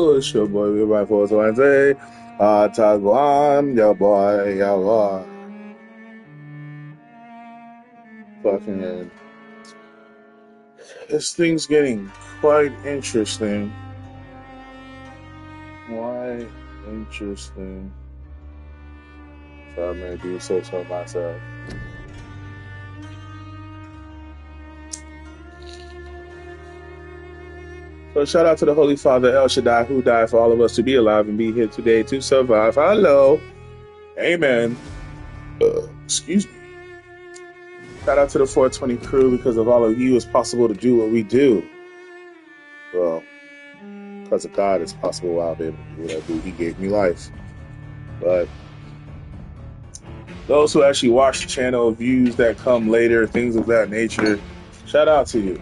It's your boy, with my 420. Tagwan, your boy, your boy. Fucking. This thing's getting quite interesting. Why interesting? So I may do so to myself. So shout out to the Holy Father El Shaddai, who died for all of us to be alive and be here today to survive. Hello. Amen. Excuse me. Shout out to the 420 crew. Because of all of you, it's possible to do what we do. Well, because of God, it's possible I'll be able to do what I do. He gave me life. But those who actually watch the channel, views that come later, things of that nature, shout out to you.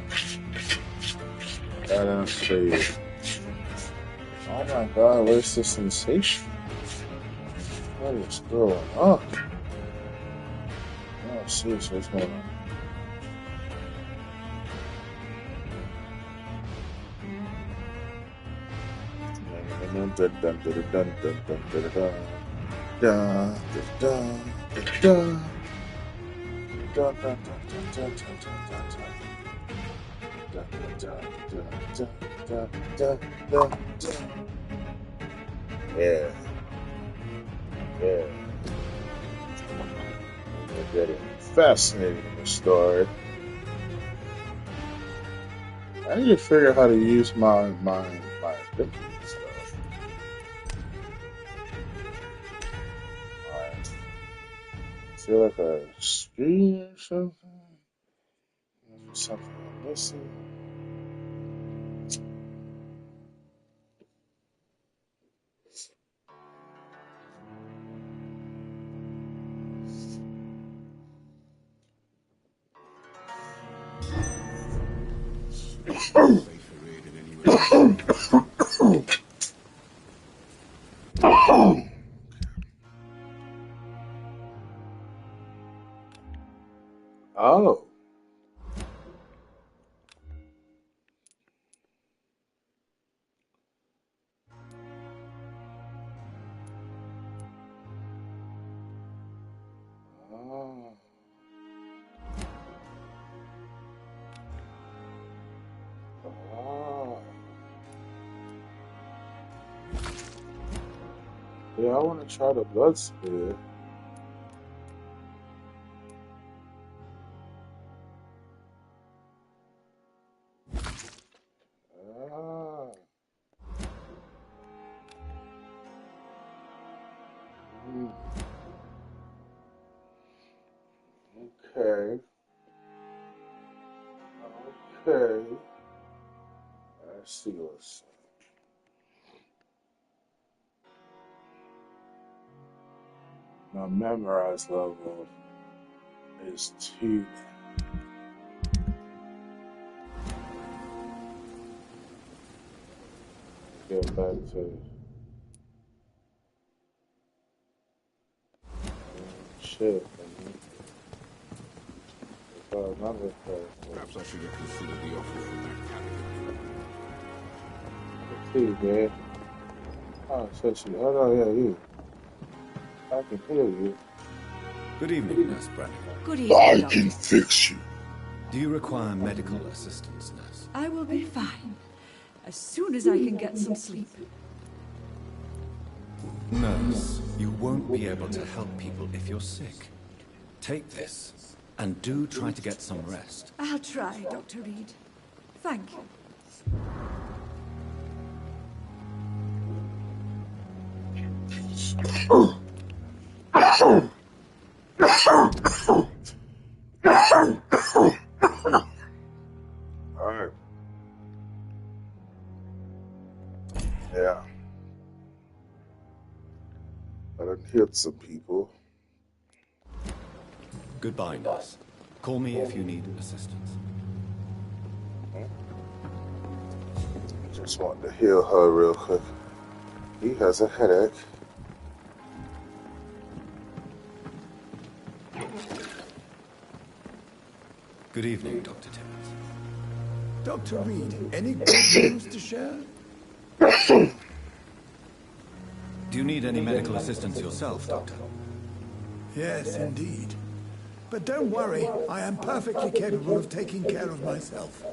Shout out to you. Oh my God, where's the sensation? What is going on? Oh, seriously, what's going on? Dun dun dun dun dun dun dun dun dun. Da, da, da, da, da, da, da, da. Yeah. Yeah. We're getting fascinating in the story. I need to figure out how to use my ability stuff. I feel like a screen or something. Something I'm missing. Oh. Oh. Oh. Yeah, I want to try the blood spirit. Ah. Hmm. Okay. Okay. Let's see what's my memorize level is 2. Get back to shit. If I remember correctly. Perhaps I should have considered the offer from that Let's see, man. Oh, so she. Oh, no, yeah, you. I can hear you. Good evening, Nurse Brannigan. Good evening, I Doctor. can fix you. Do you require medical assistance, Nurse? I will be fine as soon as I can get some sleep. Nurse, you won't be able to help people if you're sick. Take this, and do try to get some rest. I'll try, Dr. Reed. Thank you. Alright. Yeah. I done hit some people. Goodbye, Nurse. Call me if you need assistance. Just wanted to heal her real quick. He has a headache. Good evening, Dr. Timmons. Dr. Reed, any good news to share? Do you need any medical assistance yourself, Doctor? Yes, indeed. But don't worry, I am perfectly capable of taking care of myself.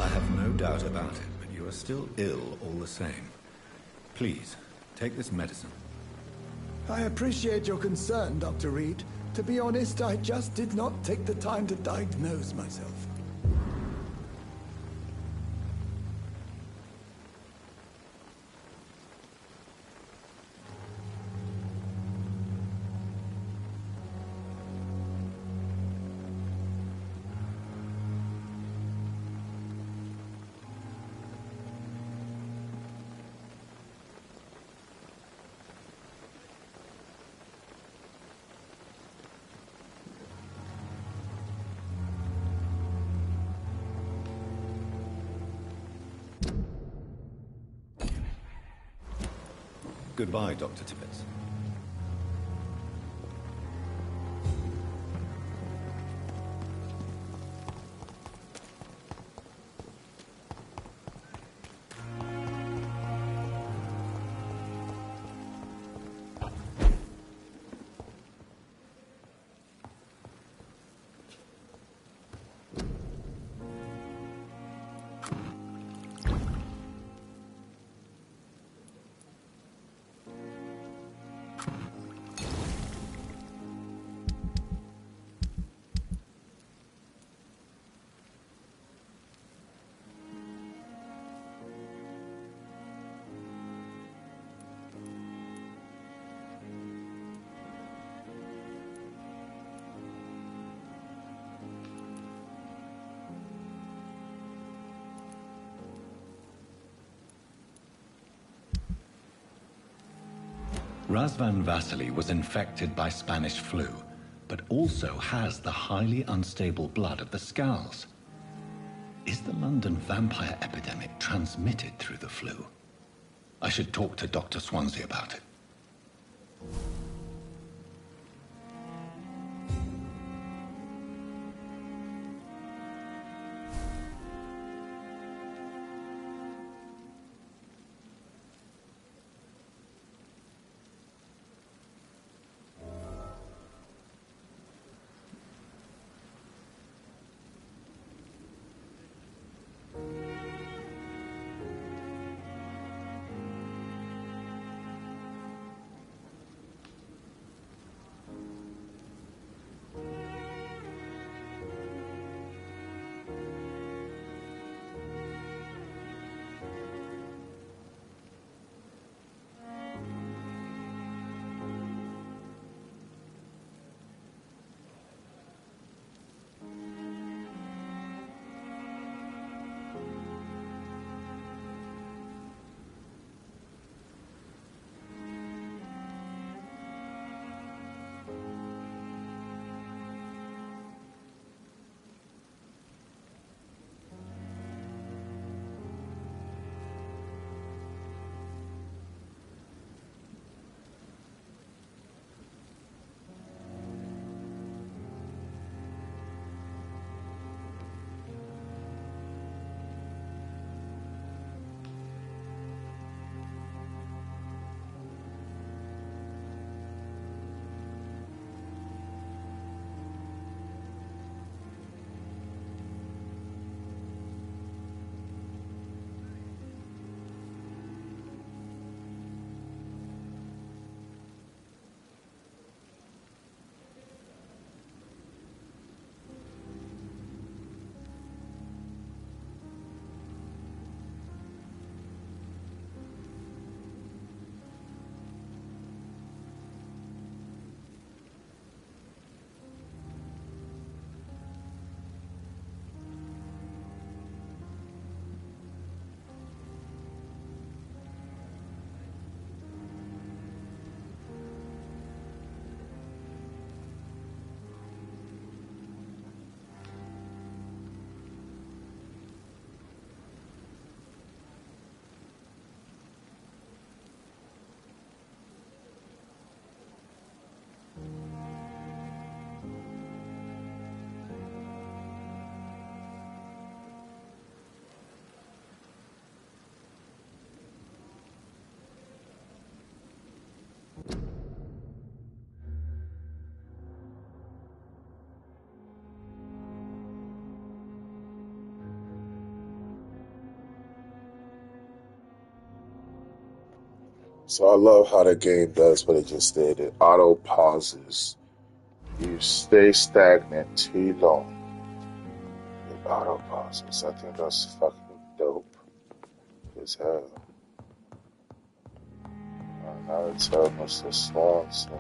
I have no doubt about it, but you are still ill all the same. Please, take this medicine. I appreciate your concern, Dr. Reed. To be honest, I just did not take the time to diagnose myself. Goodbye, Dr. Tibbets. Razvan Vasily was infected by Spanish flu, but also has the highly unstable blood of the Scowls. Is the London vampire epidemic transmitted through the flu? I should talk to Dr. Swansea about it. So I love how the game does what it just did. It auto pauses. You stay stagnant too long. It auto pauses. I think that's fucking dope as hell. Now it's Mr. Swanson.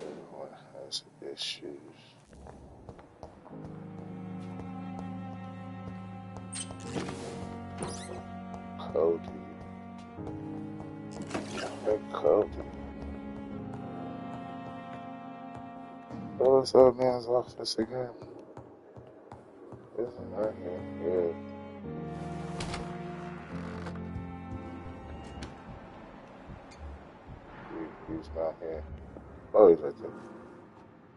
Everyone has issues. Cody. Hey, Cody. What's that man's office again? Isn't that him? Yeah. He's not here. Oh, he's right there.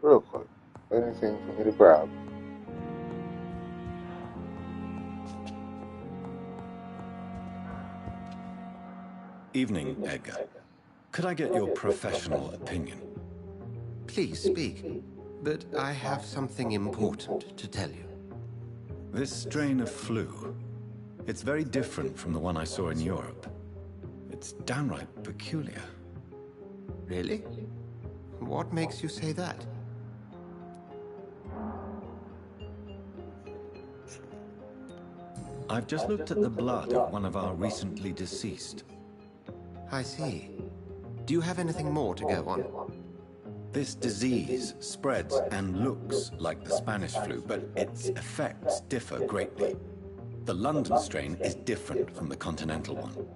Real quick. Anything for me to grab? Evening, Edgar. Could I get your professional opinion? Please speak, but I have something important to tell you. This strain of flu, it's very different from the one I saw in Europe. It's downright peculiar. Really? What makes you say that? I've just looked at the blood of one of our recently deceased. I see. Do you have anything more to go on? This disease spreads and looks like the Spanish flu, but its effects differ greatly. The London strain is different from the continental one.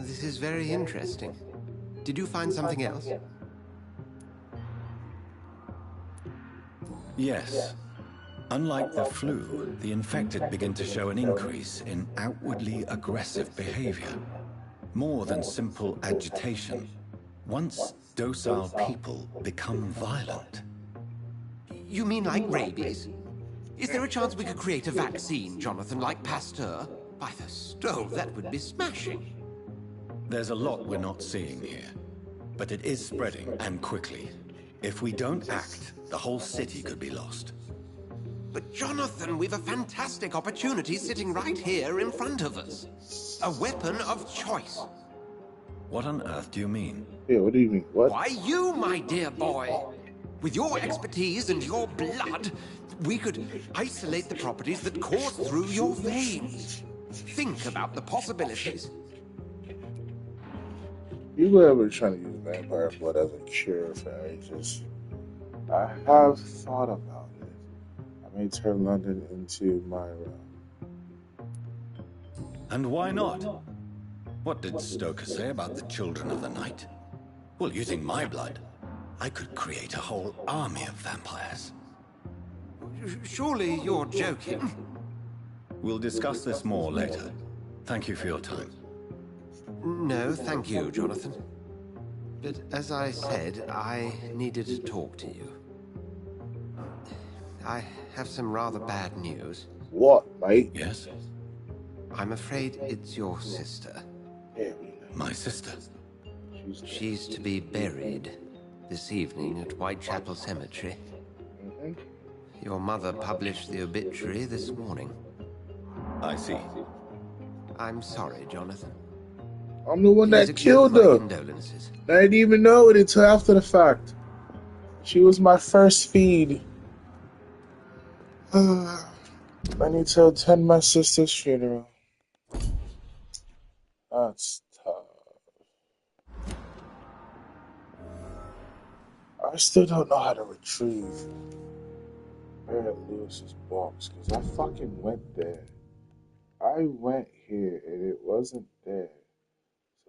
This is very interesting. Did you find something else? Yes. Unlike the flu, the infected begin to show an increase in outwardly aggressive behavior. More than simple agitation. Once docile people become violent. You mean like rabies? Is there a chance we could create a vaccine, Jonathan, like Pasteur? By the stove, that would be smashing. There's a lot we're not seeing here. But it is spreading, and quickly. If we don't act, the whole city could be lost. But Jonathan, we've a fantastic opportunity sitting right here in front of us. A weapon of choice. What on earth do you mean? Yeah, what do you mean? What? Why, you, my dear boy. With your expertise and your blood, we could isolate the properties that course through your veins. Think about the possibilities. People have been trying to use vampire blood as a cure for ages. I have thought about it. I may turn London into my realm. And why not? What did Stoker say about the Children of the Night? Well, using my blood, I could create a whole army of vampires. Surely you're joking. We'll discuss this more later. Thank you for your time. No, thank you, Jonathan. But as I said, I needed to talk to you. I have some rather bad news. What, mate? Yes? I'm afraid it's your sister. Yeah, My sister. She's to be buried this evening at Whitechapel Cemetery. Your mother published the obituary this morning. I see. I'm sorry, Jonathan. I'm the one Please that accept killed my her. condolences. I didn't even know it until after the fact. She was my first feed. I need to attend my sister's funeral. That's tough. I still don't know how to retrieve Barrett Lewis's box because I fucking went there. I went here and it wasn't there.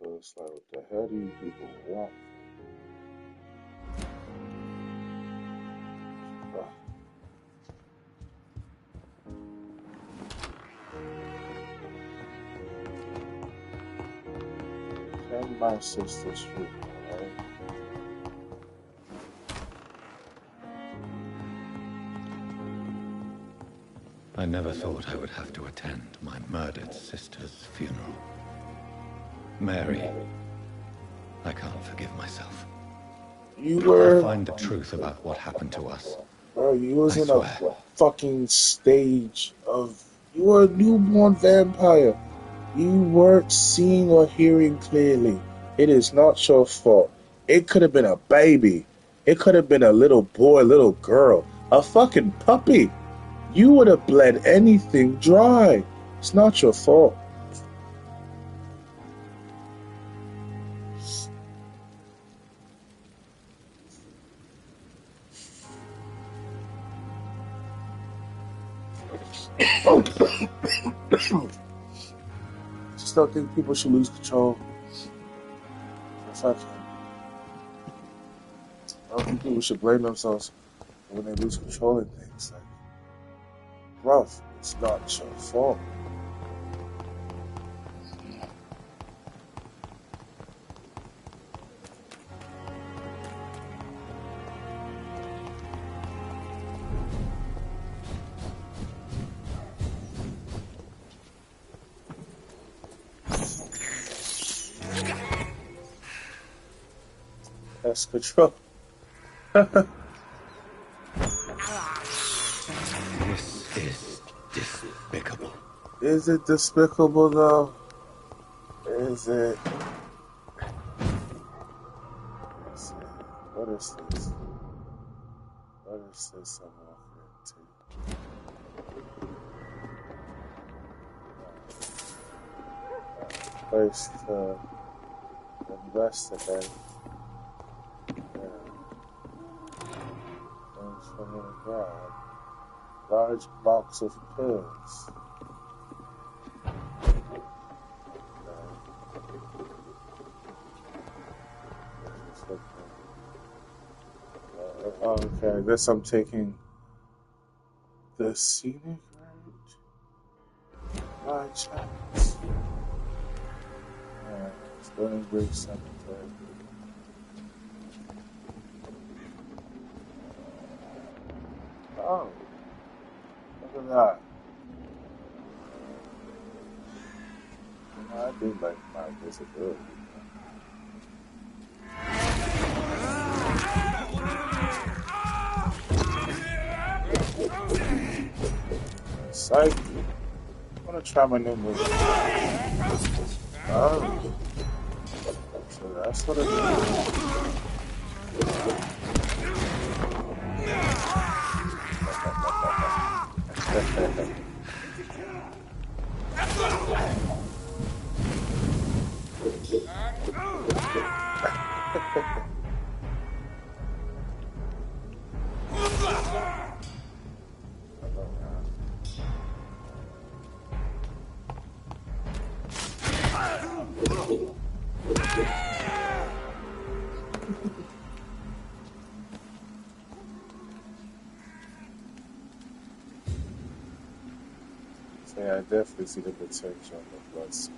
So it's like, what the hell do you people want? And my sister's funeral, right? I never thought I would have to attend my murdered sister's funeral. Mary, I can't forgive myself. You I'll were find the truth about what happened to us. Bro, you was I in a swear. fucking stage of. You were a newborn vampire. You weren't seeing or hearing clearly. It is not your fault. It could have been a baby. It could have been a little boy, little girl, a fucking puppy. You would have bled anything dry. It's not your fault. Just don't think people should lose control. If I can. I don't think people should blame themselves when they lose control in things. Like, bro, it's not your fault. That's control. This is despicable. Is it despicable though? Is it? What is this? What is this I'm walking into? Place to investigate. Things from the ground. Large box of pills. Okay, I guess I'm taking the scenic route by chance. Stony Bridge Cemetery. Oh, look at that. I do like my visibility. Psych. I'm gonna try my new move. Oh. So that's what it is. Yeah, I definitely see the potential of the blood skin.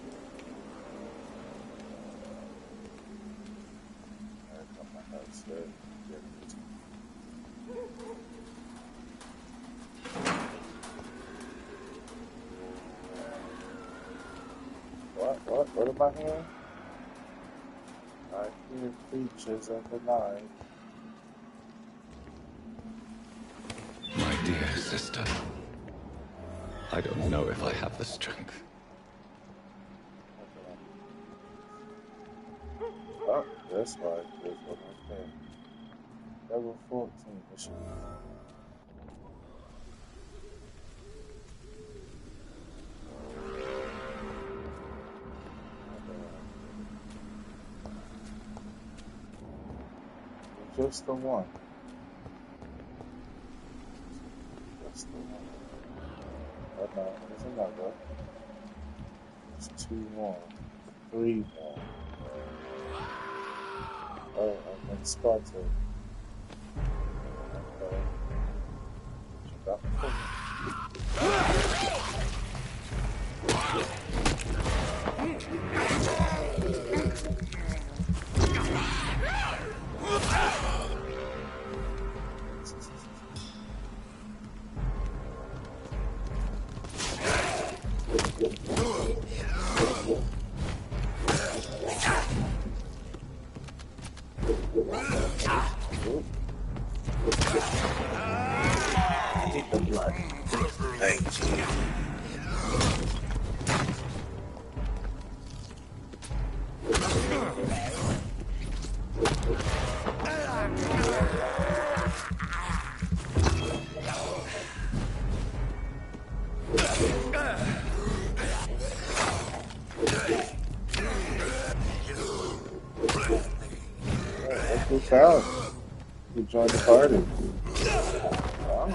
I got my house there. What am I hearing? I hear creatures of the night. My dear sister, I don't know if I have the strength. Oh, that's why there's one right there. Level 14 mission. Just the one. Just the one. Oh no, there's another. There's 2 more. 3 more. Oh, and then spotted. Okay. the blood. Thank you. Who found? Who joined the party? Wow.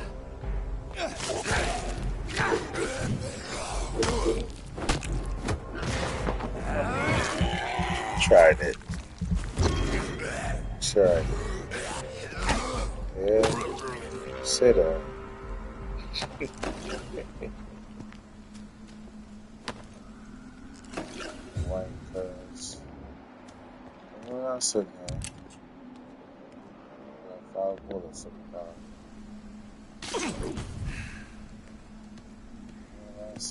Tried it. Tried it. Yeah. Sit up. White cuz. What else in here? 5 bullets in the car. What else?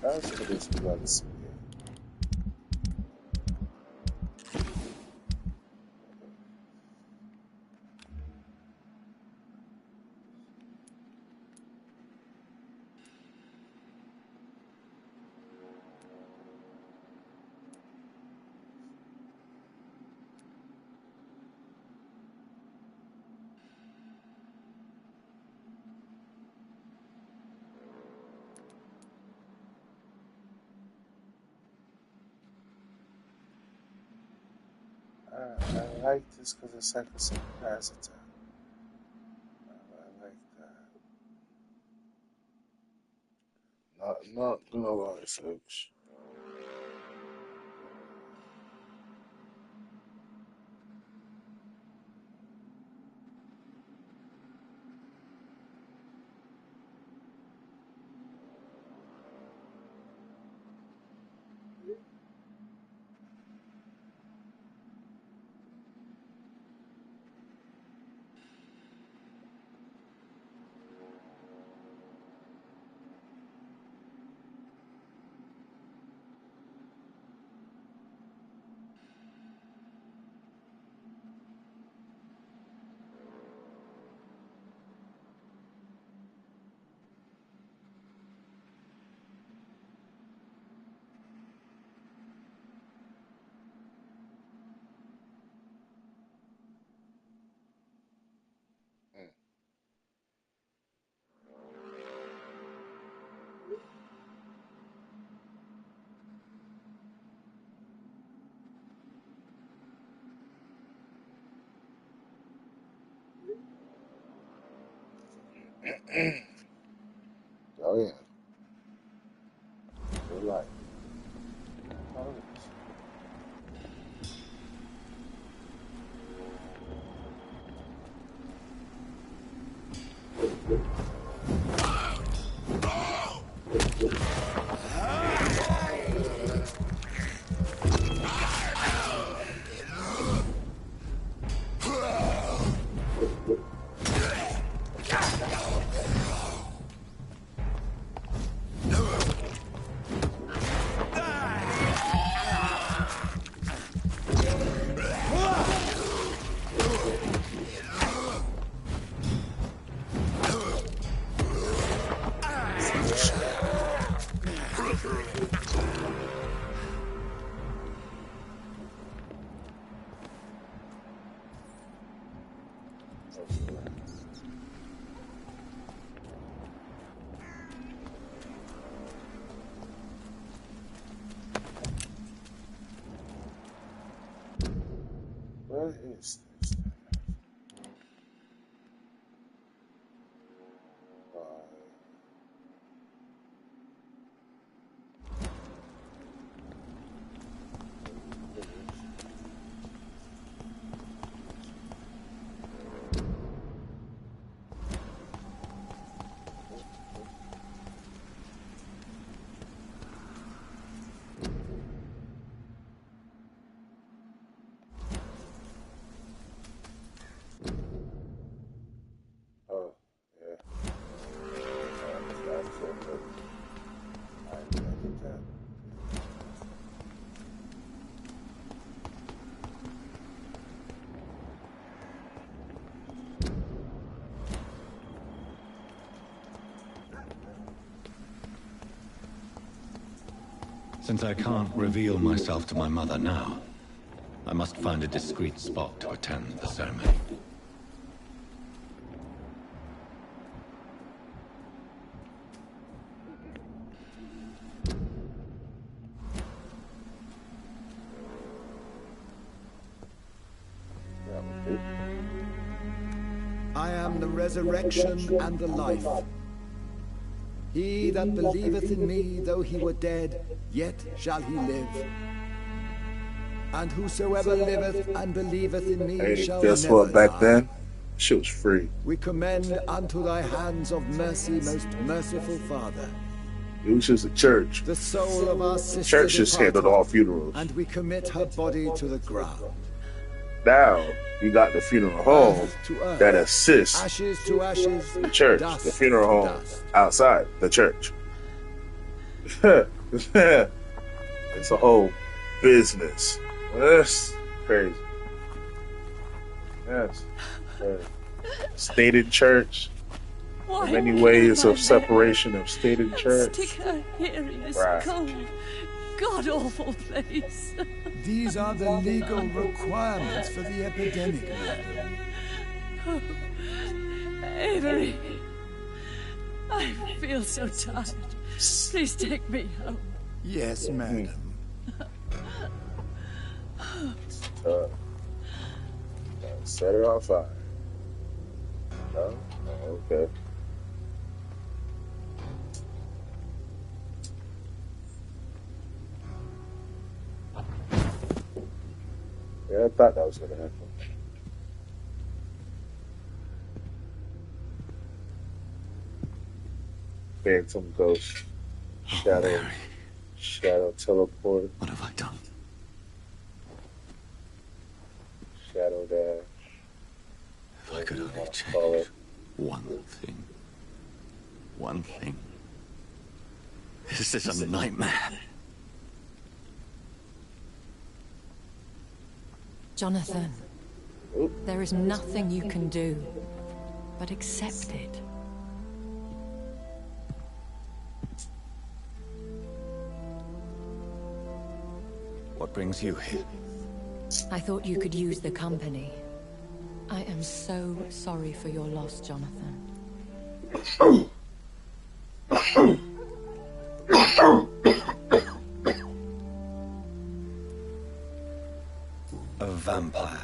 That's what it's about to see. I like this because it's like a capacitor. I like that. Not gonna lie, folks. Oh yeah. Good life. What is this? Oh, yeah. That's so good. I did that. Since I can't reveal myself to my mother now, I must find a discreet spot to attend the ceremony. That would do. I am the resurrection and the life. He that believeth in me, though he were dead, yet shall he live. And whosoever liveth and believeth in me Hey, shall guess never what? Back die. then, shit was free. We commend unto thy hands of mercy, most merciful Father, It was just a church. the soul of our sister Church just handled departed, all funerals. and we commit her body to the ground. Now, you got the funeral home Earth to earth, that assists ashes to ashes, the church, dust the funeral to home dust. outside the church. It's a whole business. That's crazy. That's crazy. State and church. Why Many kill ways my of separation of state and mother church. and stick her here in this Right. cold, god-awful place? These are the legal requirements for the epidemic, madam. Avery, I feel so tired. Please take me home. Yes, madam. Set it on fire. No? Oh, okay. Yeah, I thought that was gonna happen. Phantom ghost. Shadow. Mary, Shadow teleport. what have I done? Shadow dash. If I could only Call change it. one thing. One thing. Is this a nightmare? Jonathan, Oop. there is nothing you can do but accept it. What brings you here? I thought you could use the company. I am so sorry for your loss, Jonathan. A vampire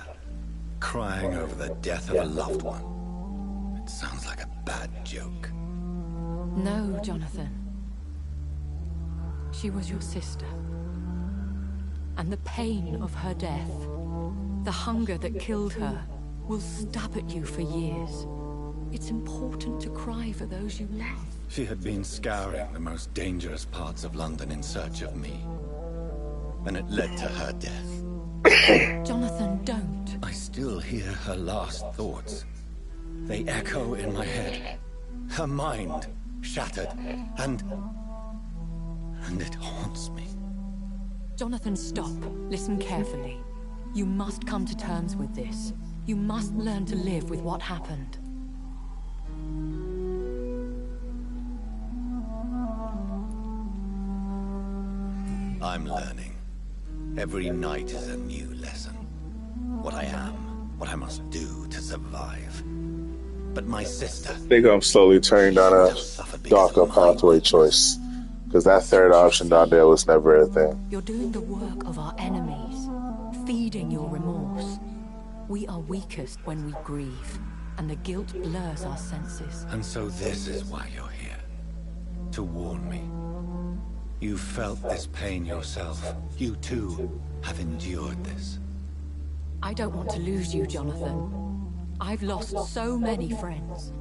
crying over the death of a loved one. It sounds like a bad joke. No, Jonathan. She was your sister. And the pain of her death, the hunger that killed her, will stab at you for years. It's important to cry for those you love. She had been scouring the most dangerous parts of London in search of me. And it led to her death. Jonathan, don't. I still hear her last thoughts. They echo in my head. Her mind shattered, and it haunts me. Jonathan, stop. Listen carefully. You must come to terms with this. You must learn to live with what happened. I'm learning. Every night is a new lesson. What I am, what I must do to survive. But my sister... I think I'm slowly turning down a darker pathway choice. Because that third option down there was never a thing. You're doing the work of our enemies, feeding your remorse. We are weakest when we grieve, and the guilt blurs our senses. And so this is why you're here. To warn me. You felt this pain yourself. You too have endured this. I don't want to lose you, Jonathan. I've lost so many friends.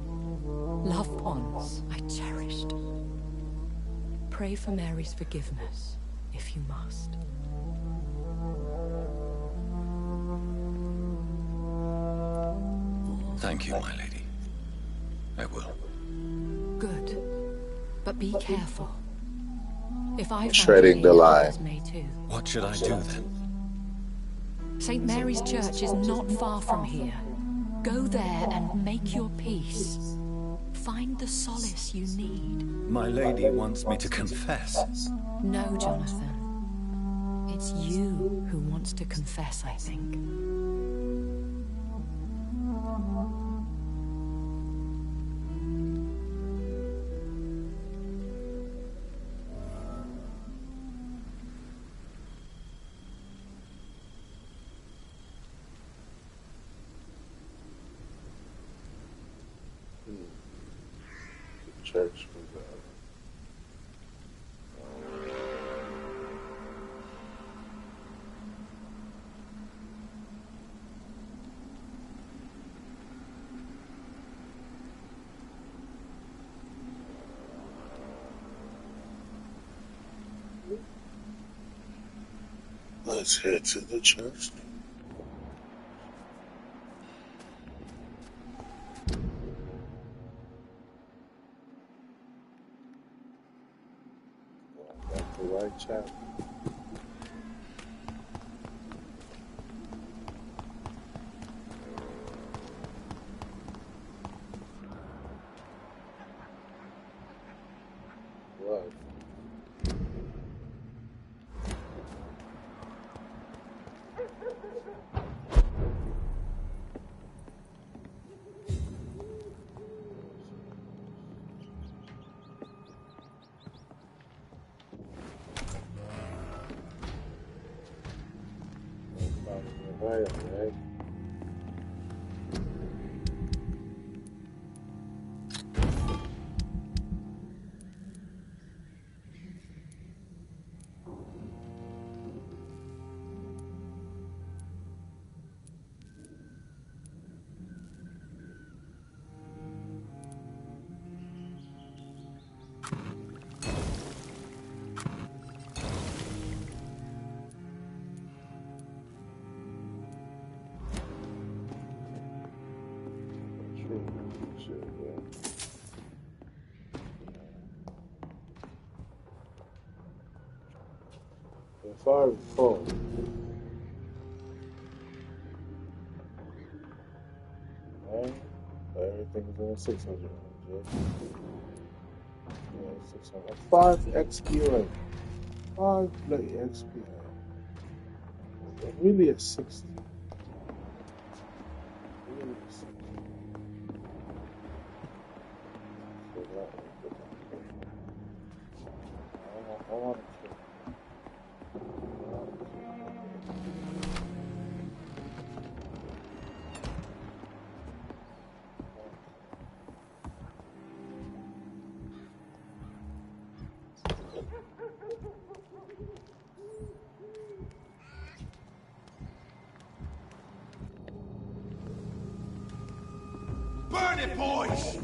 Loved ones I cherished. Pray for Mary's forgiveness, if you must. Thank you, my lady. I will. Good. But be careful. If I Treading the line. may too. What should I do then? St. Mary's Church is not far from here. Go there and make your peace. Find the solace you need. My lady wants me to confess. No, Jonathan. It's you who wants to confess, I think. Church. Let's head to the church. Right chapter. What? Right. If I recall, right? Everything is in 600. Yeah, 600. 5 XP right? 5 bloody XP. Really at 60. Really at 60. I want to kill. Burn it, boys!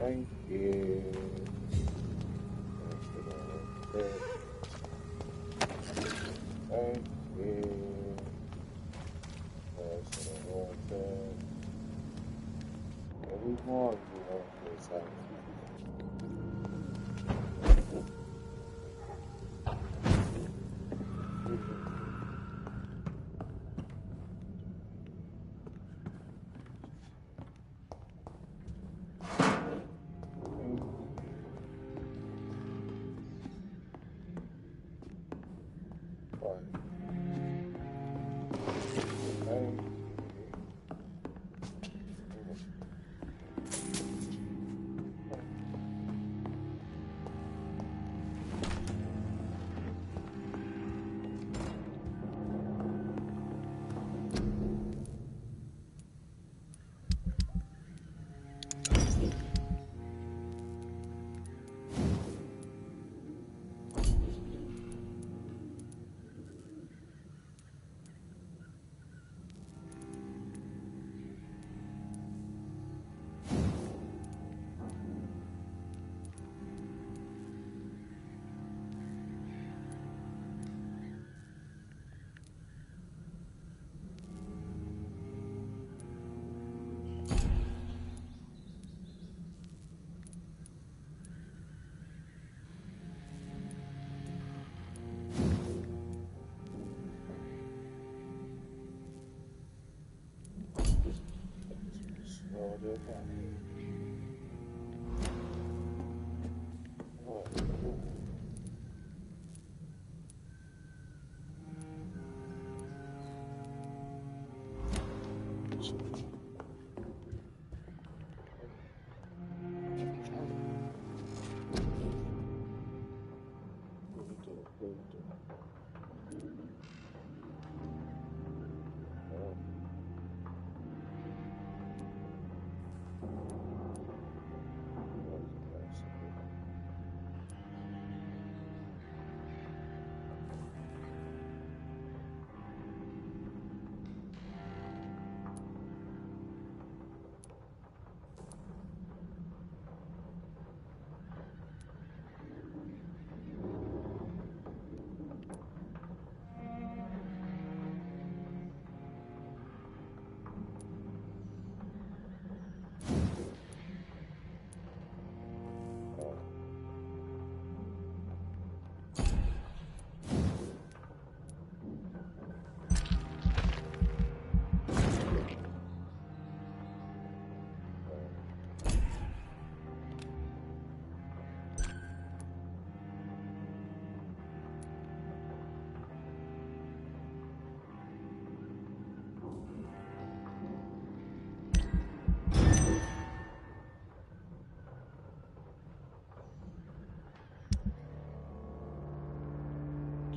Thank you. Thank you. Every morning you want this out.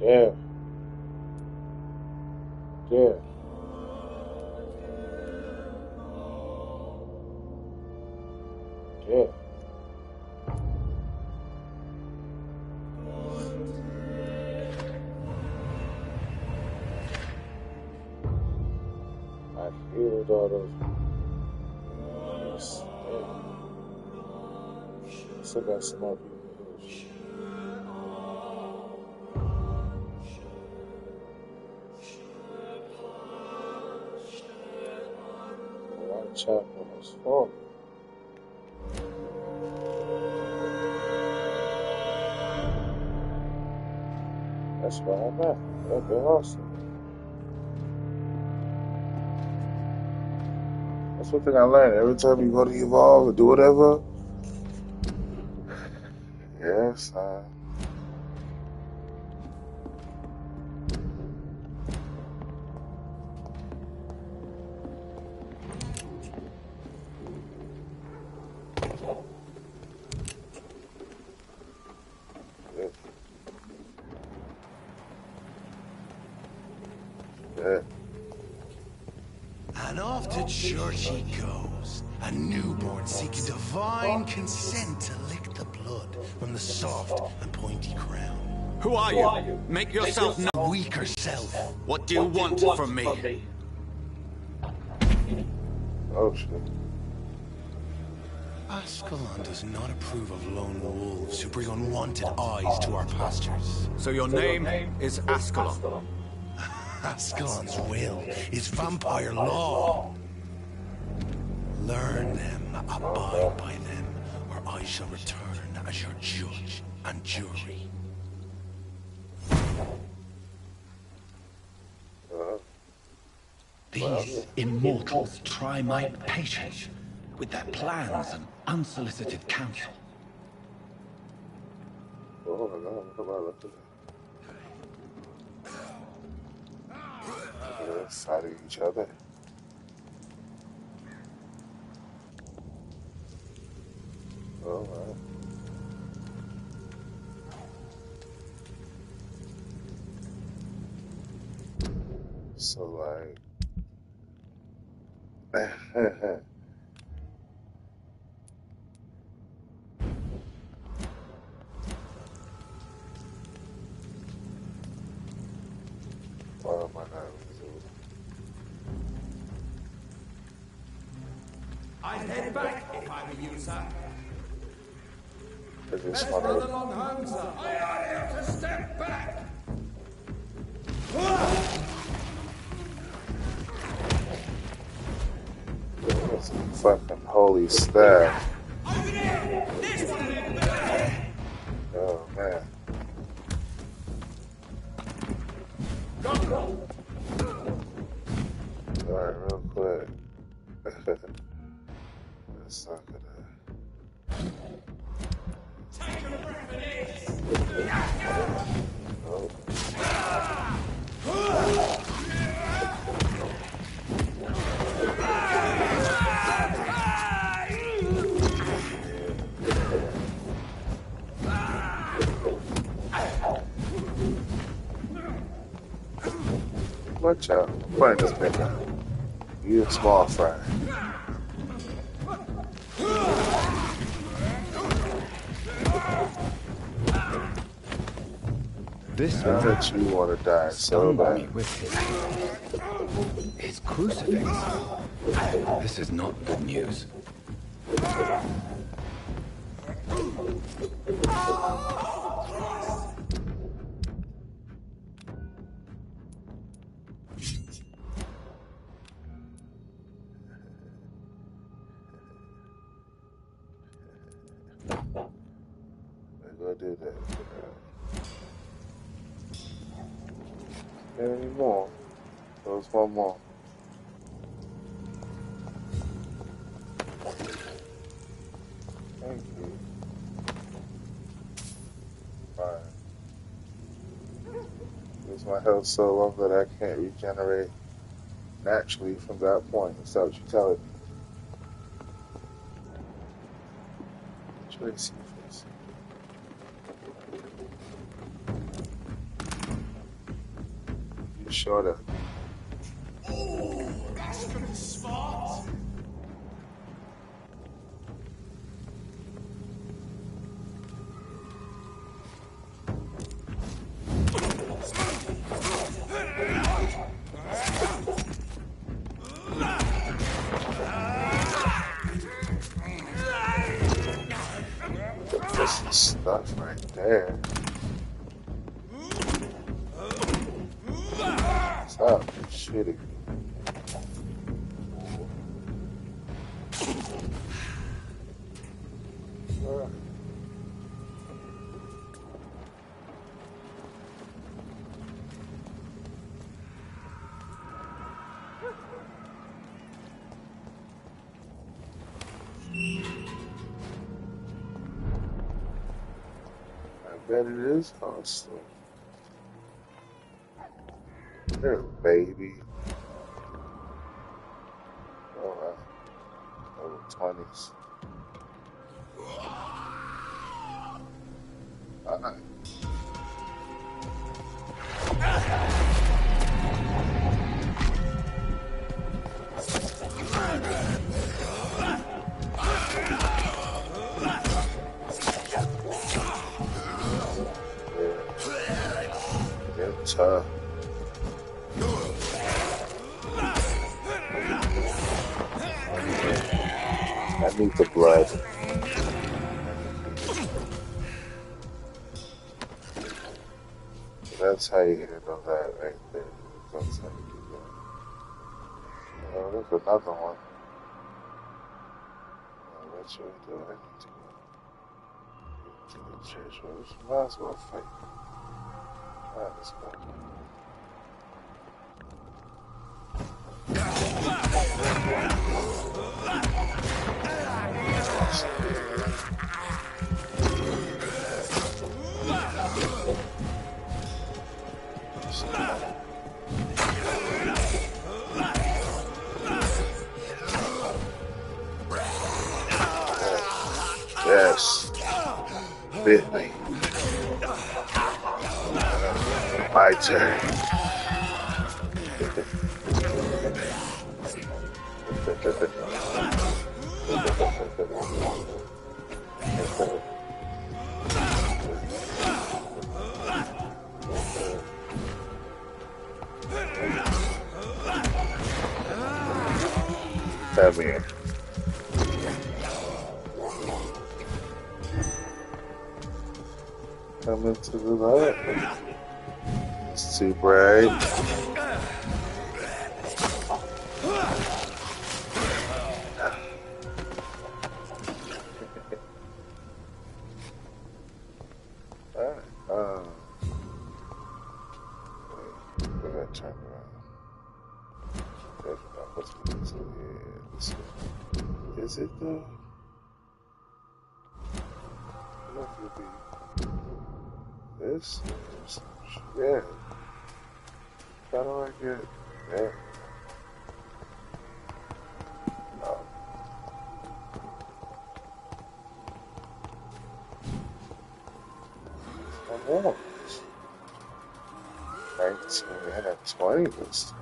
Yeah. Yeah. Yeah. I healed all those. Yes. Yeah. Still got some more people here. Chapel has fallen. That's where I'm at. That'd be awesome. That's one thing I learned. Every time you go to evolve or do whatever, yes, And off to church he goes, a newborn seeking divine consent to lick the blood from the soft and pointy crown. Who are you? Make yourself known. Weaker self. What do you want from me? Oh shit. Ascalon does not approve of lone wolves who bring unwanted eyes to our pastures. So your name is Ascalon. Ascalon's will is vampire law. Learn them, abide by them, or I shall return as your judge and jury. These immortals try my patience with their plans and unsolicited counsel. Oh my God, come on, look at that. They're fighting each other. Oh, wow. So, like, what am I not doing? I'd head back if I were you, sir. Let's run along home, sir. I ought to step back. That's some fucking holy staff. Oh man. Alright, real quick. Let's look at that. Oh. Watch out. I'm playing this nigga. You a small fry. This I bet you want to die so stunned me bad. with his crucifix. This is not good news. Go do that. Any more? There was one more. Thank you. Fine. Because my health so low that I can't regenerate naturally from that point. Is that what you're telling me? Tracy face. You sure that? Oh, that's good spot. This is stuff right there. Stop shooting me. I bet it is hostile. There, baby. Oh, over 20s. Alright. They're tough. That need the blood. That's how you handle that right there. That's how you do that. Oh, there's another one. Oh, that's what I do. I need to go to the church. Might as well fight. Alright, let's go. Yes. Bit me. My turn. Come here. Come into the light. It's too bright. We're gonna turn around. There's not what's going on. This way. Is it though? What would be? This? Yeah. How do I get there? No. I'm on. 19 and a 20 this time.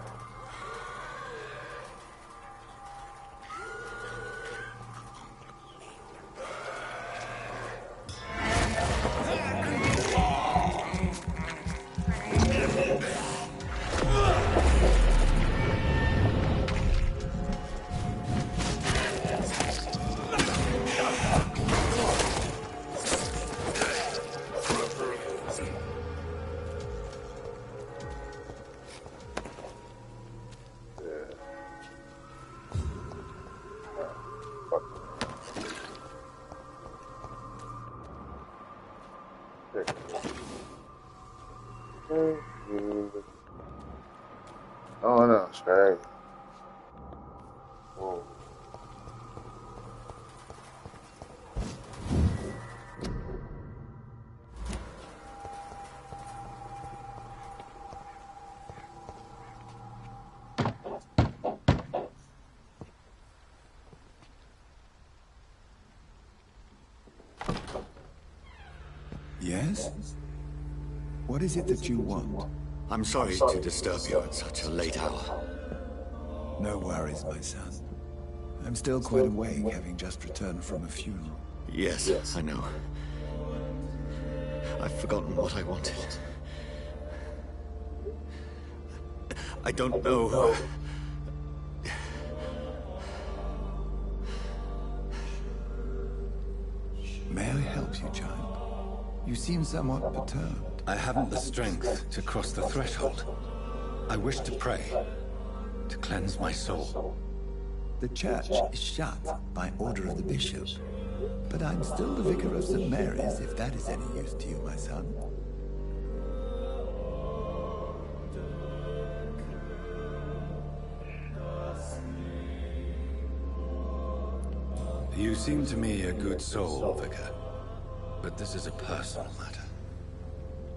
Oh no, it's right. Whoa. Yes? What is it that you want? I'm sorry to disturb you at such a late hour. No worries, my son. I'm still quite awake, having just returned from a funeral. Yes, I know. I've forgotten what I wanted. I don't know. May I help you, child? You seem somewhat perturbed. I haven't the strength to cross the threshold. I wish to pray, to cleanse my soul. The church is shut by order of the bishop. But I'm still the vicar of St. Mary's, if that is any use to you, my son. You seem to me a good soul, Vicar. But this is a personal matter.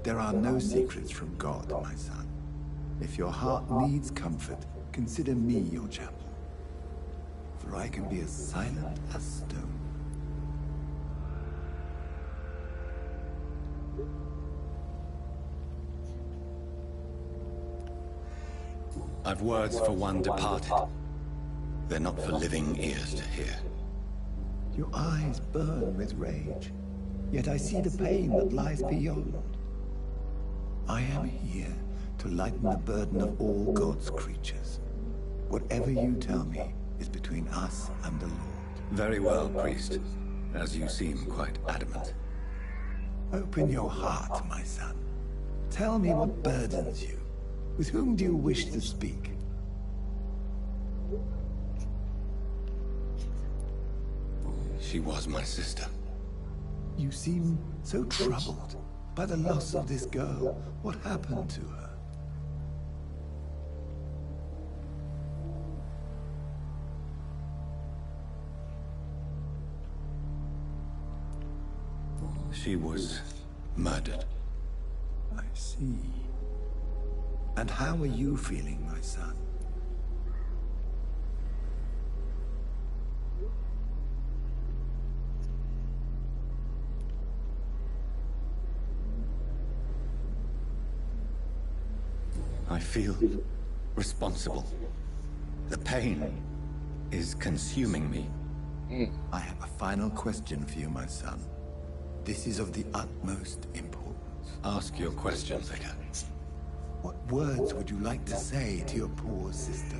There are no secrets from God, my son. If your heart needs comfort, consider me your chapel. For I can be as silent as stone. I've words for one departed. They're not for living ears to hear. Your eyes burn with rage, yet I see the pain that lies beyond. I am here to lighten the burden of all God's creatures. Whatever you tell me is between us and the Lord. Very well, priest. As you seem quite adamant. Open your heart, my son. Tell me what burdens you. With whom do you wish to speak? She was my sister. You seem so troubled by the loss of this girl. What happened to her? She was murdered. I see. And how are you feeling, my son? I feel responsible. The pain is consuming me. I have a final question for you, my son. This is of the utmost importance. Ask your question, Vicar. What words would you like to say to your poor sister?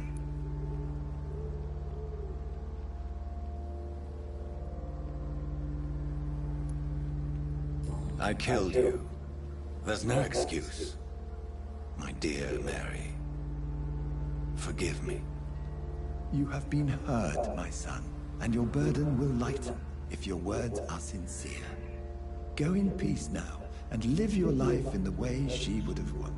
I killed you. There's no excuse. My dear Mary, forgive me. You have been hurt, my son, and your burden will lighten if your words are sincere. Go in peace now, and live your life in the way she would have wanted.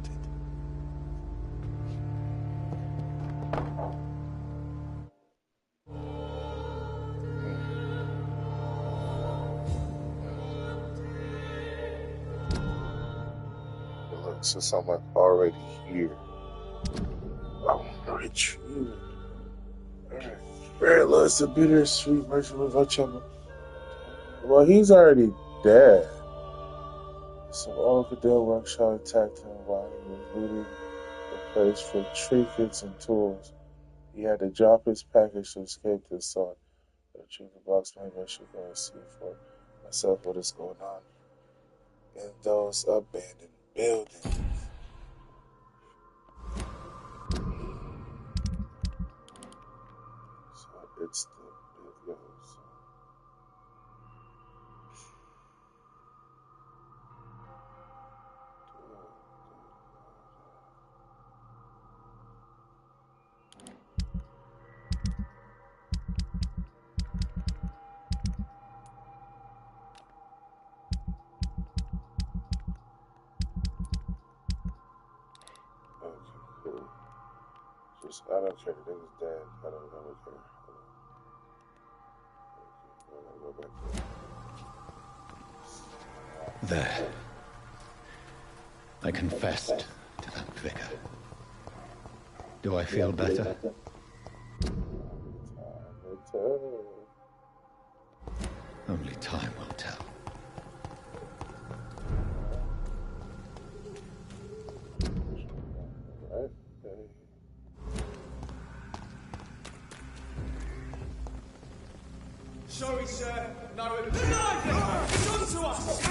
Since I'm like already here, I'm retrieving. Alright. Very loves the bittersweet merchant of Vachama. Well, he's already dead. Some old Cadell workshop attacked him while he was looting the place for trinkets and tools. He had to drop his package to escape the assault. The trinket box maybe I should go and see for myself what is going on in those abandoned buildings. So it's the big guys. I don't care. It was dead. I don't care. Go back There. I confessed to that vicar. Do I feel better? Only time will tell. Sorry, sir. No, it's on to us!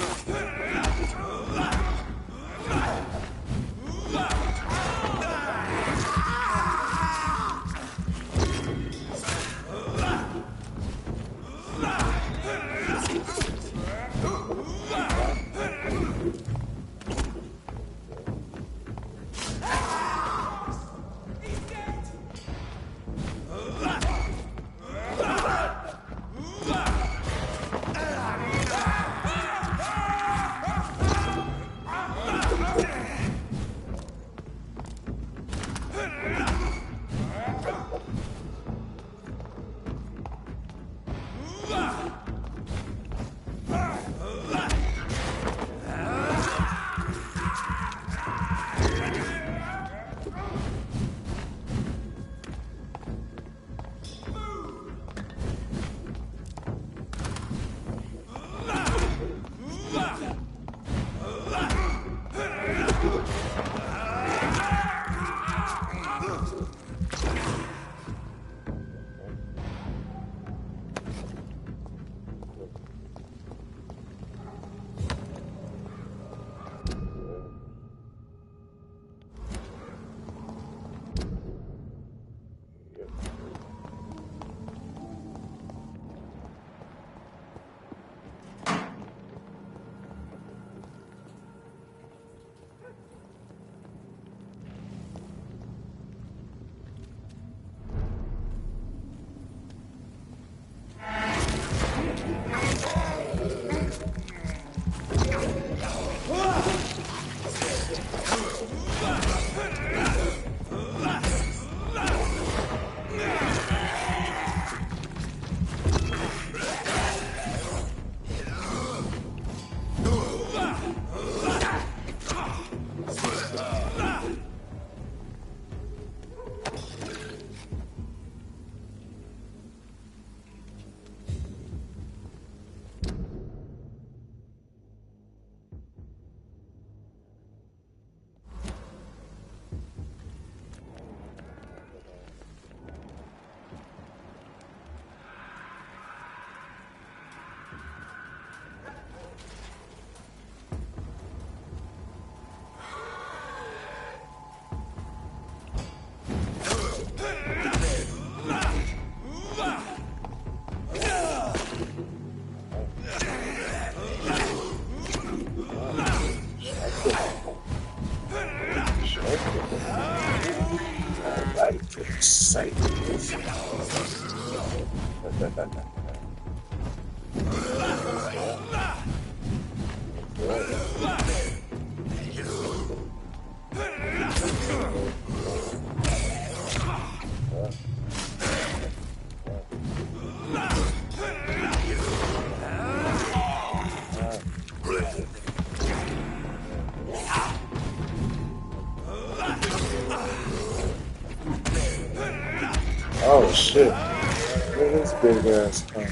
shit. Where this big ass come?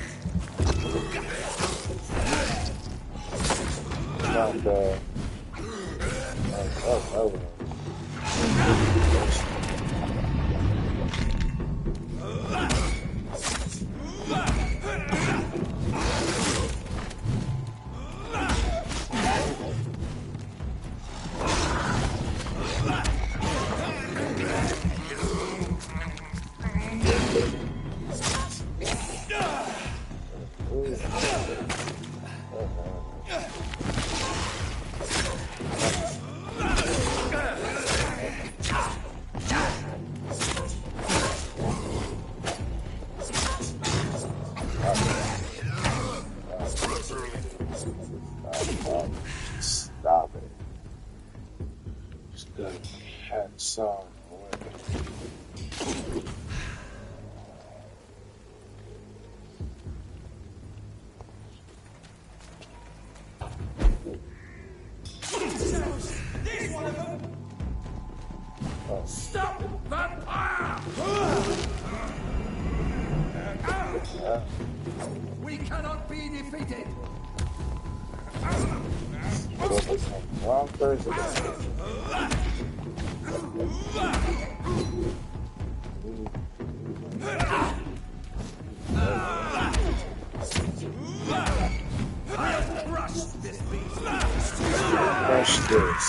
Not bad. Oh. Stop it. Just got a cat song. Stop, vampire! We cannot be defeated. Wrong person. Crush this beast. Crush this.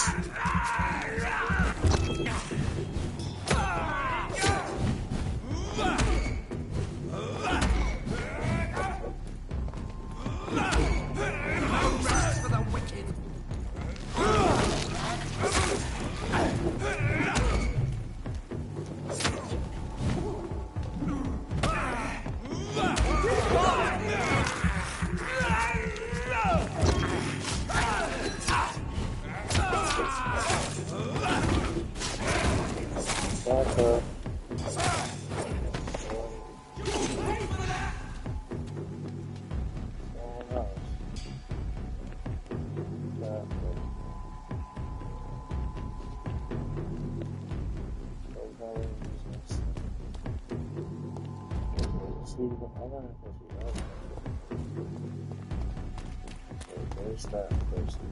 There's that person.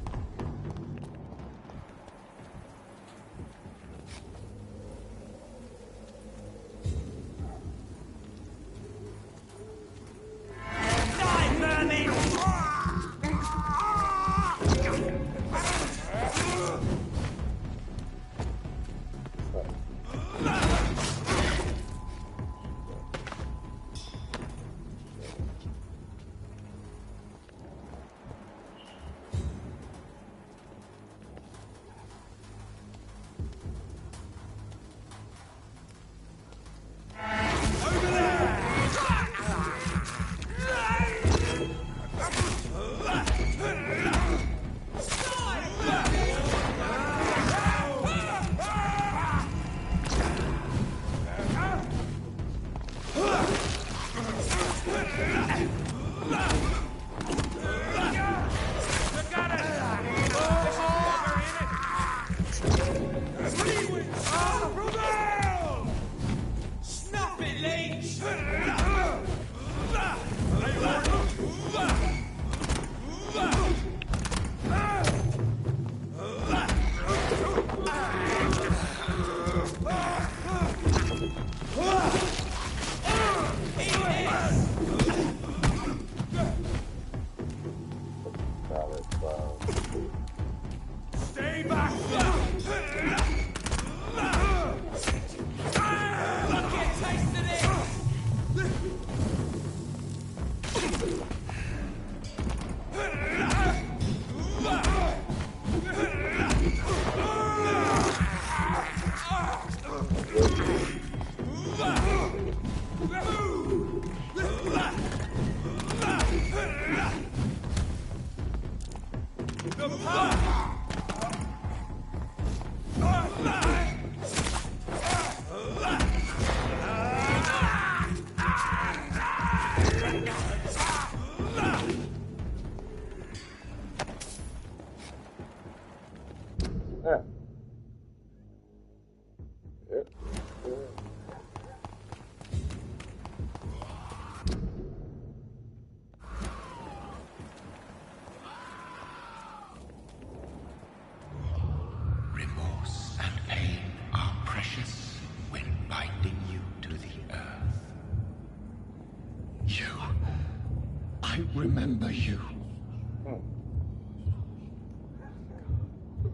I remember you.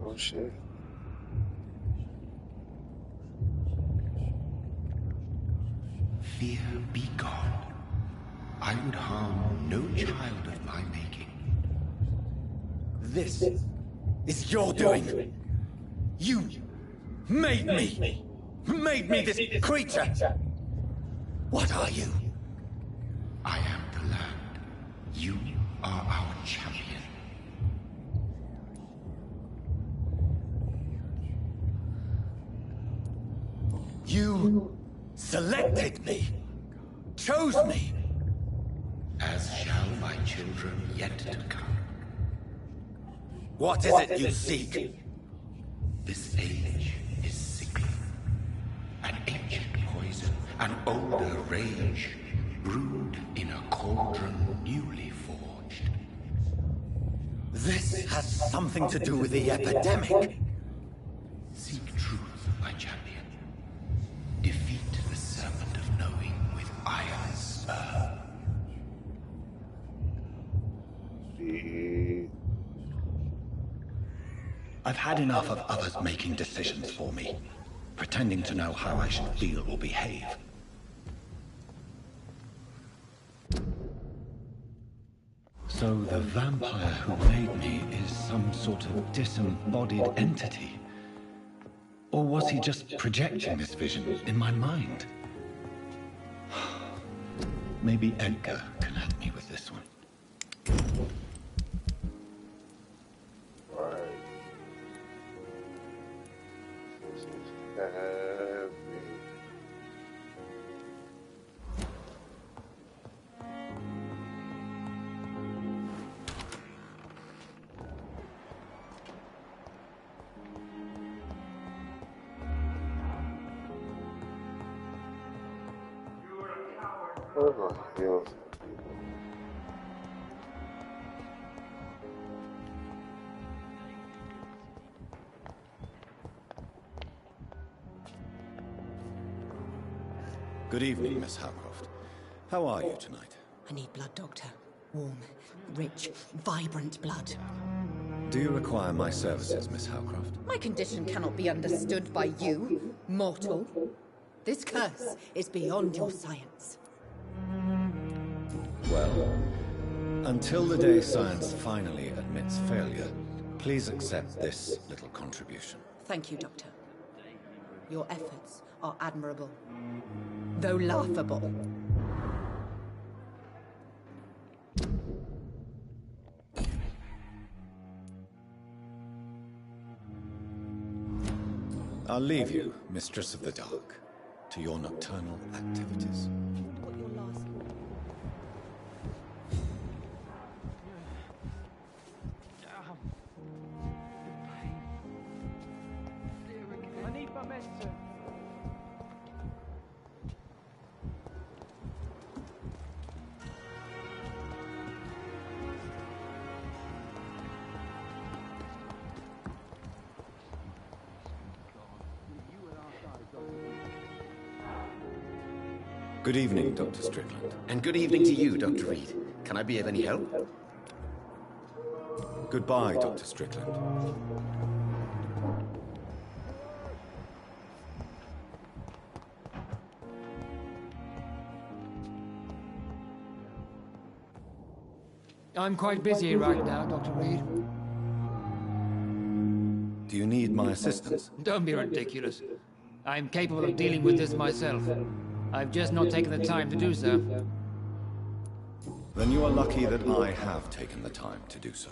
Oh shit. Fear be gone. I would harm no child of my making. This is your doing. You made me. Made me this creature. What are you? I am the land. You are our champion. You selected me. Chose me. As shall my children yet to come. What is it you seek? This age is sickly. An ancient poison, an older rage, brewed in a cauldron newly forged. This has something to do with the epidemic. Seek truth, my champion. Defeat the serpent of knowing with iron spur. I've had enough of others making decisions for me, pretending to know how I should feel or behave. So the vampire who made me is some sort of disembodied entity? Or was he just projecting this vision in my mind? Maybe Edgar can help me with this one. Good evening, Miss Howcroft. How are you tonight? I need blood, Doctor. Warm, rich, vibrant blood. Do you require my services, Miss Howcroft? My condition cannot be understood by you, mortal. This curse is beyond your science. Well, until the day science finally admits failure, please accept this little contribution. Thank you, Doctor. Your efforts are admirable, though laughable. I'll leave you, Mistress of the Dark, to your nocturnal activities. I need my medicine. Good evening, Dr. Strickland. And good evening to you, Dr. Reed. Can I be of any help? Goodbye, Dr. Strickland. I'm quite busy right now, Dr. Reed. Do you need my assistance? Don't be ridiculous. I'm capable of dealing with this myself. I've just not taken the time to do so. Then you are lucky that I have taken the time to do so.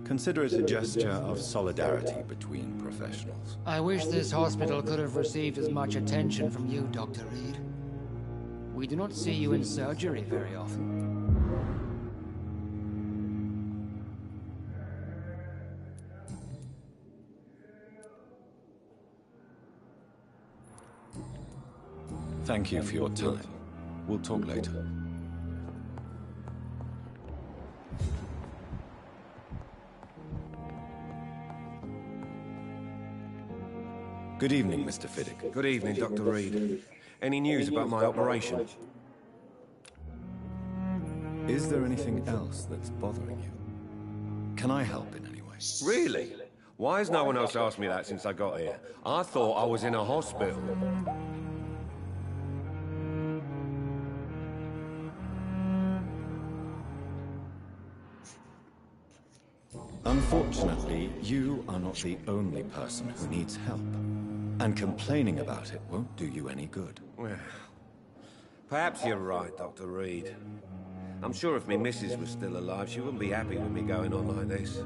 Consider it a gesture of solidarity between professionals. I wish this hospital could have received as much attention from you, Dr. Reed. We do not see you in surgery very often. Thank you for your time. We'll talk later. Good evening, Mr. Fiddick. Good evening, Dr. Reed. Any news about my operation? Is there anything else that's bothering you? Can I help in any way? Really? Why has no one else asked me that since I got here? I thought I was in a hospital. Unfortunately, you are not the only person who needs help. And complaining about it won't do you any good. Well, perhaps you're right, Dr. Reed. I'm sure if me missus was still alive, she wouldn't be happy with me going on like this.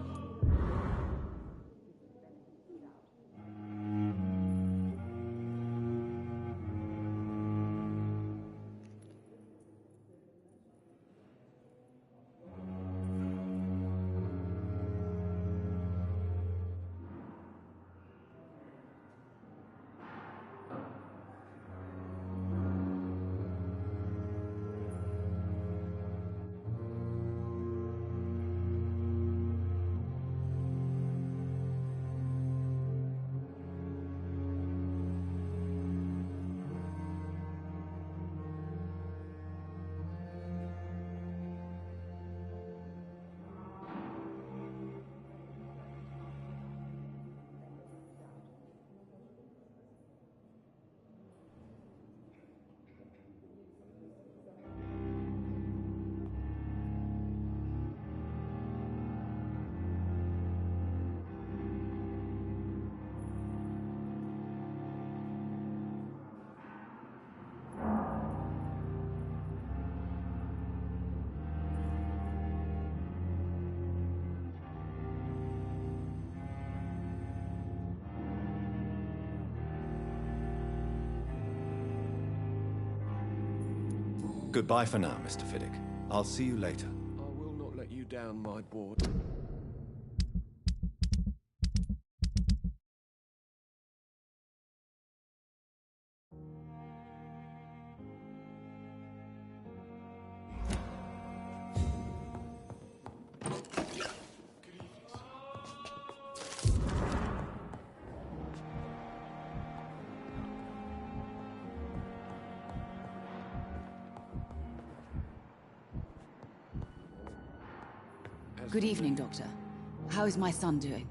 Goodbye for now, Mr. Fiddick. I'll see you later. I will not let you down, my boy. Good evening, Doctor. How is my son doing?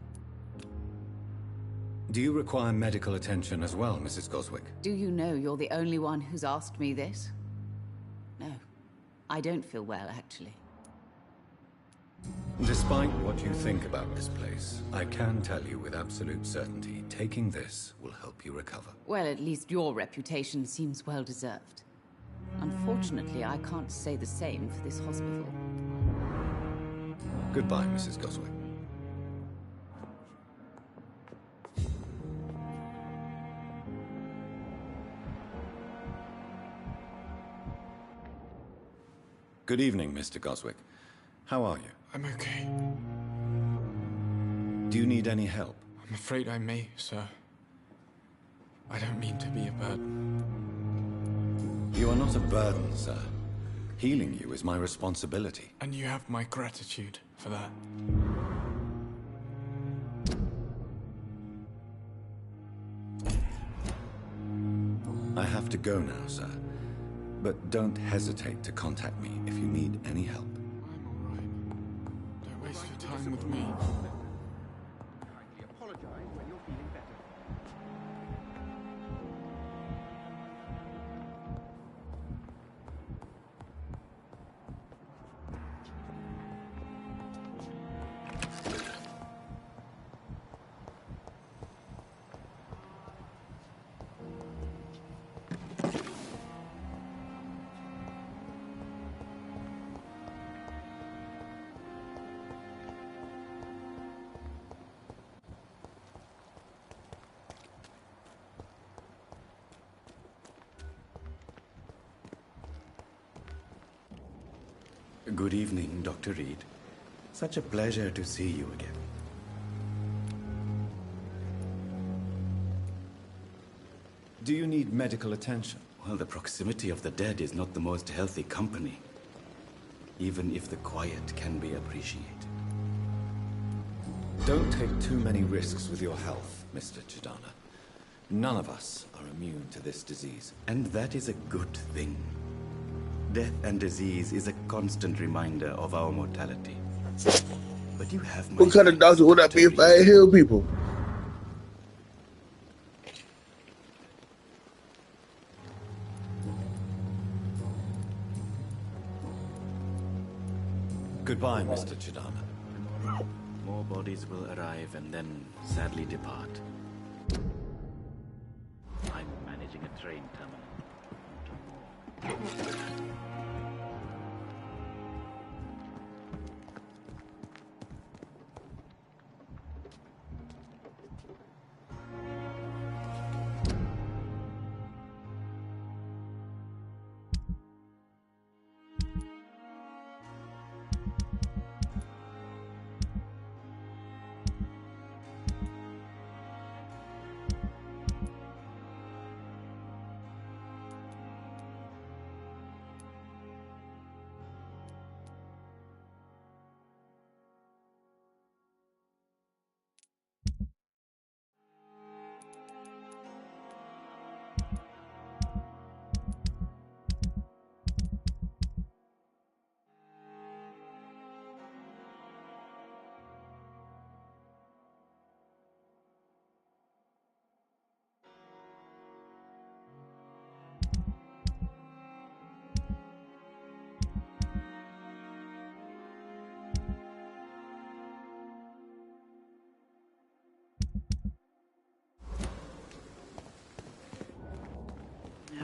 Do you require medical attention as well, Mrs. Goswick? Do you know you're the only one who's asked me this? No. I don't feel well, actually. Despite what you think about this place, I can tell you with absolute certainty, taking this will help you recover. Well, at least your reputation seems well deserved. Unfortunately, I can't say the same for this hospital. Goodbye, Mrs. Goswick. Good evening, Mr. Goswick. How are you? I'm okay. Do you need any help? I'm afraid I may, sir. I don't mean to be a burden. You are not a burden, sir. Healing you is my responsibility. And you have my gratitude for that. I have to go now, sir. But don't hesitate to contact me if you need any help. I'm all right. Don't waste your time with me. Good evening, Dr. Reed. Such a pleasure to see you again. Do you need medical attention? Well, the proximity of the dead is not the most healthy company, even if the quiet can be appreciated. Don't take too many risks with your health, Mr. Chidana. None of us are immune to this disease. And that is a good thing. Death and disease is a constant reminder of our mortality. But you have my What kind of doctor would I be if I ain't heal people? Goodbye, Mr. Chidama. More bodies will arrive and then sadly depart. I'm managing a train terminal.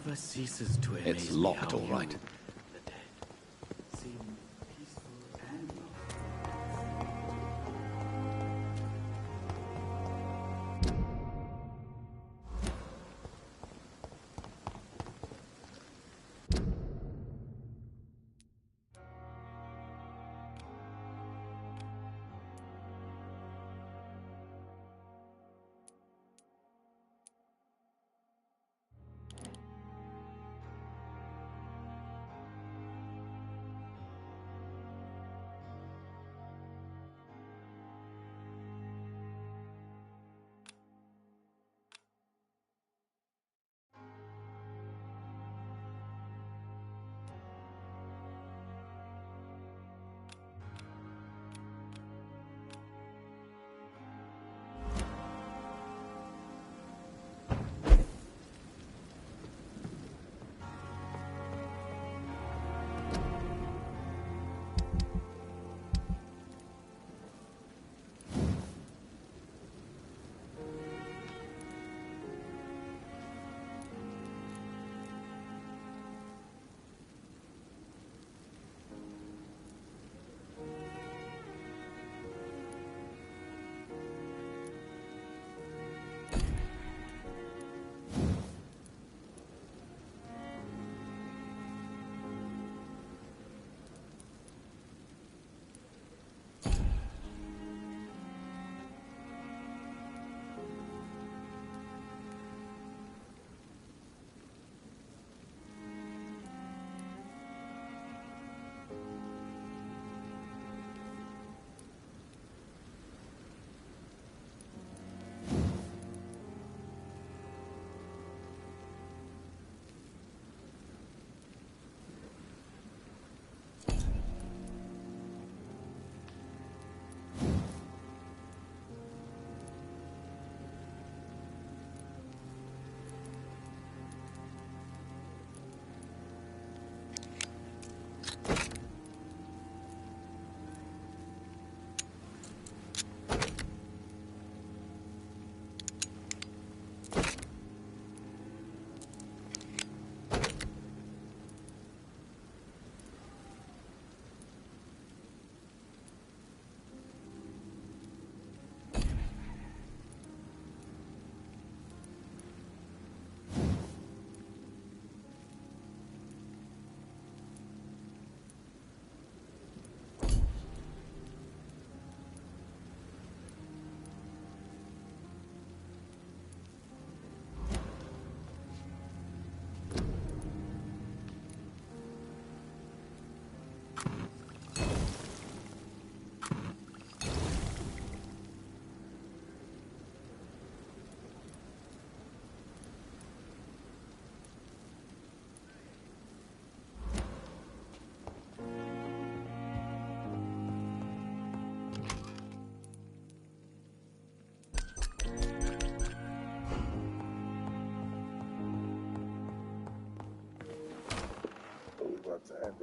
Never ceases to amaze It's locked, all right.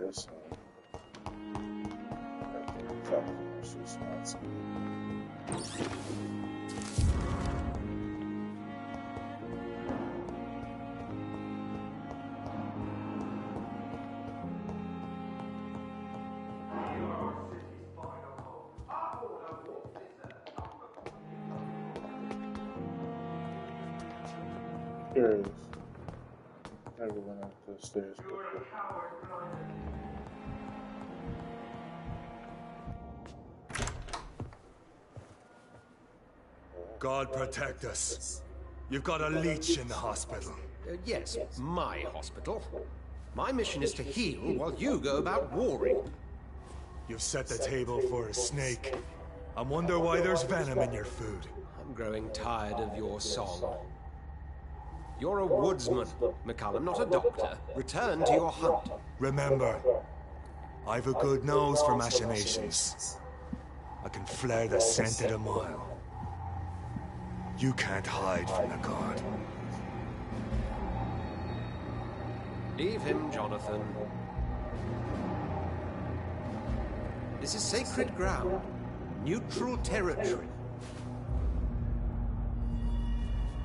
this. Curious. Never went up the stairs before. God protect us. You've got a leech in the hospital. Yes, my hospital. My mission is to heal while you go about warring. You've set the table for a snake. I wonder why there's venom in your food. I'm growing tired of your song. You're a woodsman, McCallum, not a doctor. Return to your hunt. Remember, I've a good nose for machinations. I can flare the scent at a mile. You can't hide from the guard. Leave him, Jonathan. This is sacred ground. Neutral territory.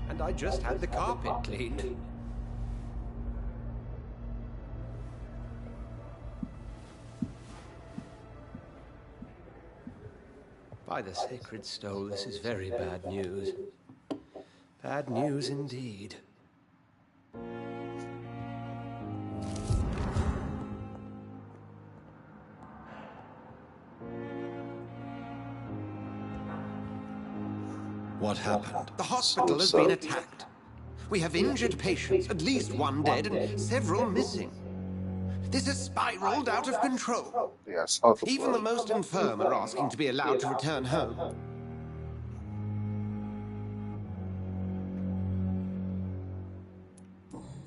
And I just had the carpet cleaned. By the sacred stone, this is very bad news. Bad news indeed. What happened? The hospital has been attacked. We have injured patients, at least one dead and several missing. This has spiraled out of control. Yes, even the most infirm are asking to be allowed to return home.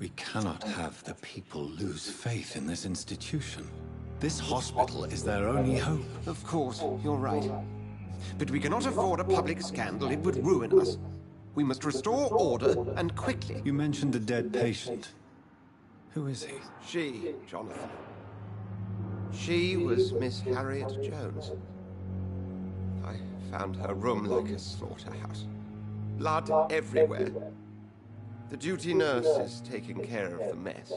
We cannot have the people lose faith in this institution. This hospital is their only hope. Of course, you're right. But we cannot afford a public scandal. It would ruin us. We must restore order, and quickly. You mentioned a dead patient. Who is he? She, Jonathan. She was Miss Harriet Jones. I found her room like a slaughterhouse. Blood everywhere. The duty nurse is taking care of the mess.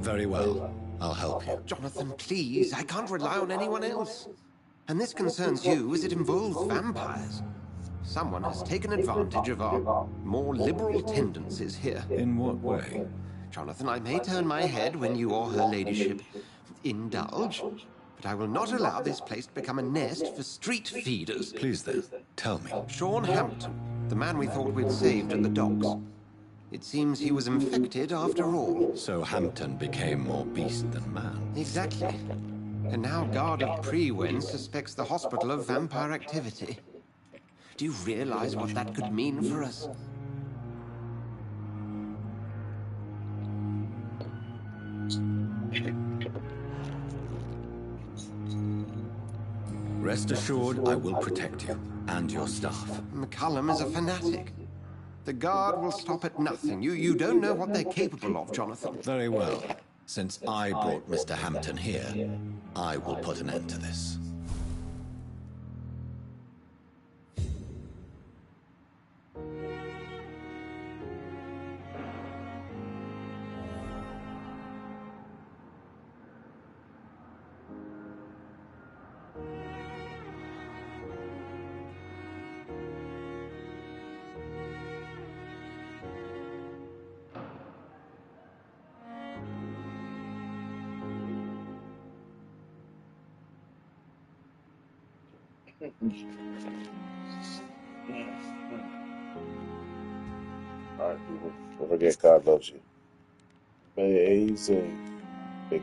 Very well. I'll help you. Jonathan, please. I can't rely on anyone else. And this concerns you as it involves vampires. Someone has taken advantage of our more liberal tendencies here. In what way? Jonathan, I may turn my head when you or her ladyship indulge, but I will not allow this place to become a nest for street feeders. Please then, tell me. Sean Hampton, the man we thought we'd saved at the docks. It seems he was infected after all. So Hampton became more beast than man. Exactly. And now Guard of Prewen suspects the hospital of vampire activity. Do you realize what that could mean for us? Rest assured, I will protect you and your staff. McCallum is a fanatic. The Guard will stop at nothing. You don't know what they're capable of, Jonathan. Very well. Since I brought Mr. Hampton here, I will put an end to this. Alright, people. Don't forget God loves you. Amazing. Big